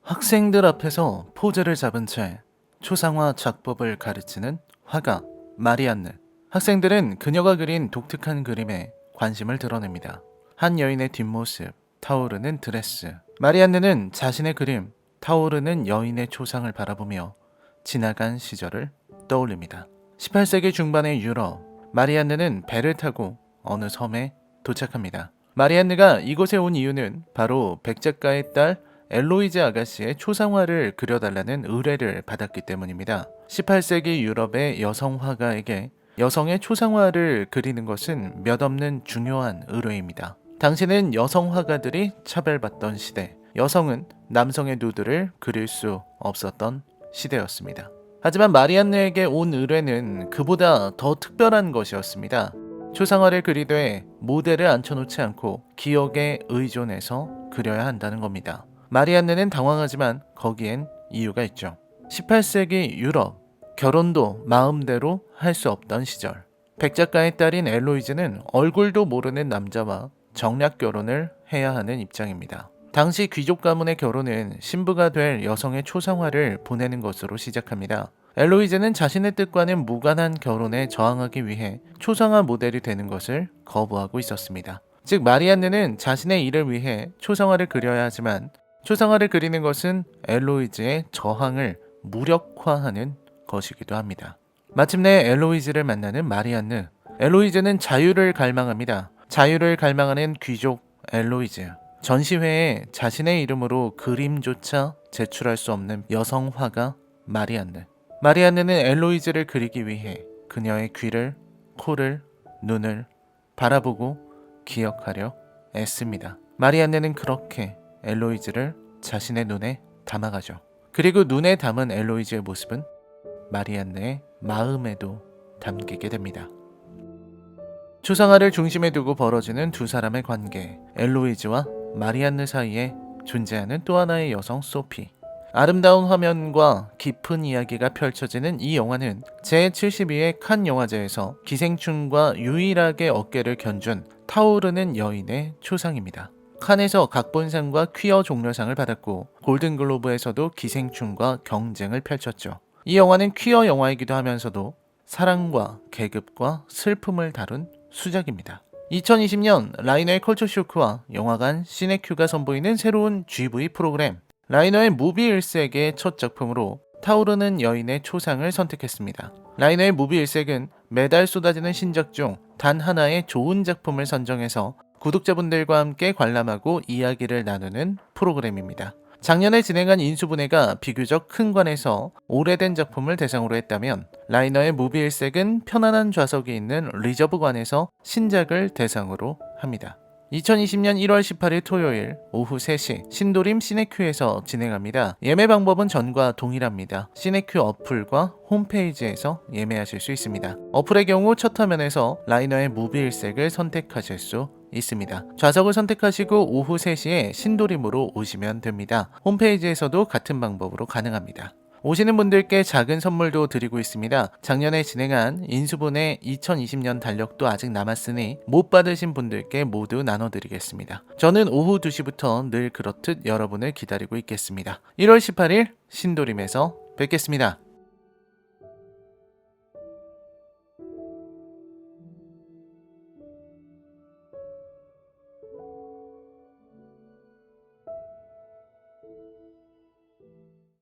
학생들 앞에서 포즈를 잡은 채 초상화 작법을 가르치는 화가 마리안느. 학생들은 그녀가 그린 독특한 그림에 관심을 드러냅니다. 한 여인의 뒷모습, 타오르는 드레스. 마리안느는 자신의 그림, 타오르는 여인의 초상을 바라보며 지나간 시절을 떠올립니다. 18세기 중반의 유럽, 마리안느는 배를 타고 어느 섬에 도착합니다. 마리안느가 이곳에 온 이유는 바로 백 작가의 딸 엘로이즈 아가씨의 초상화를 그려달라는 의뢰를 받았기 때문입니다. 18세기 유럽의 여성 화가에게 여성의 초상화를 그리는 것은 몇 없는 중요한 의뢰입니다. 당시는 여성 화가들이 차별받던 시대, 여성은 남성의 누드를 그릴 수 없었던 시대였습니다. 하지만 마리안느에게 온 의뢰는 그보다 더 특별한 것이었습니다. 초상화를 그리되 모델을 앉혀놓지 않고 기억에 의존해서 그려야 한다는 겁니다. 마리안느는 당황하지만 거기엔 이유가 있죠. 18세기 유럽, 결혼도 마음대로 할 수 없던 시절, 백 작가의 딸인 엘로이즈는 얼굴도 모르는 남자와 정략 결혼을 해야 하는 입장입니다. 당시 귀족 가문의 결혼은 신부가 될 여성의 초상화를 보내는 것으로 시작합니다. 엘로이즈는 자신의 뜻과는 무관한 결혼에 저항하기 위해 초상화 모델이 되는 것을 거부하고 있었습니다. 즉 마리안느는 자신의 일을 위해 초상화를 그려야 하지만 초상화를 그리는 것은 엘로이즈의 저항을 무력화하는 것이기도 합니다. 마침내 엘로이즈를 만나는 마리안느. 엘로이즈는 자유를 갈망합니다. 자유를 갈망하는 귀족 엘로이즈. 전시회에 자신의 이름으로 그림조차 제출할 수 없는 여성 화가 마리안느. 마리안느는 엘로이즈를 그리기 위해 그녀의 귀를, 코를, 눈을 바라보고 기억하려 애씁니다. 마리안느는 그렇게 엘로이즈를 자신의 눈에 담아가죠. 그리고 눈에 담은 엘로이즈의 모습은 마리안느의 마음에도 담기게 됩니다. 초상화를 중심에 두고 벌어지는 두 사람의 관계, 엘로이즈와 마리안느 사이에 존재하는 또 하나의 여성 소피. 아름다운 화면과 깊은 이야기가 펼쳐지는 이 영화는 제72회 칸 영화제에서 기생충과 유일하게 어깨를 견준 타오르는 여인의 초상입니다. 칸에서 각본상과 퀴어 종려상을 받았고 골든글로브에서도 기생충과 경쟁을 펼쳤죠. 이 영화는 퀴어 영화이기도 하면서도 사랑과 계급과 슬픔을 다룬 수작입니다. 2020년 라이너의 컬처쇼크와 영화관 시네큐가 선보이는 새로운 GV 프로그램 라이너의 무비 일색의 첫 작품으로 타오르는 여인의 초상을 선택했습니다. 라이너의 무비 일색은 매달 쏟아지는 신작 중 단 하나의 좋은 작품을 선정해서 구독자분들과 함께 관람하고 이야기를 나누는 프로그램입니다. 작년에 진행한 인수분해가 비교적 큰 관에서 오래된 작품을 대상으로 했다면 라이너의 무비 일색은 편안한 좌석이 있는 리저브관에서 신작을 대상으로 합니다. 2020년 1월 18일 토요일 오후 3시 신도림 시네큐에서 진행합니다. 예매 방법은 전과 동일합니다. 시네큐 어플과 홈페이지에서 예매하실 수 있습니다. 어플의 경우 첫 화면에서 라이너의 무비 일색을 선택하실 수 있습니다. 좌석을 선택하시고 오후 3시에 신도림으로 오시면 됩니다. 홈페이지에서도 같은 방법으로 가능합니다. 오시는 분들께 작은 선물도 드리고 있습니다. 작년에 진행한 인수분해 2020년 달력도 아직 남았으니 못 받으신 분들께 모두 나눠드리겠습니다. 저는 오후 2시부터 늘 그렇듯 여러분을 기다리고 있겠습니다. 1월 18일 신도림에서 뵙겠습니다.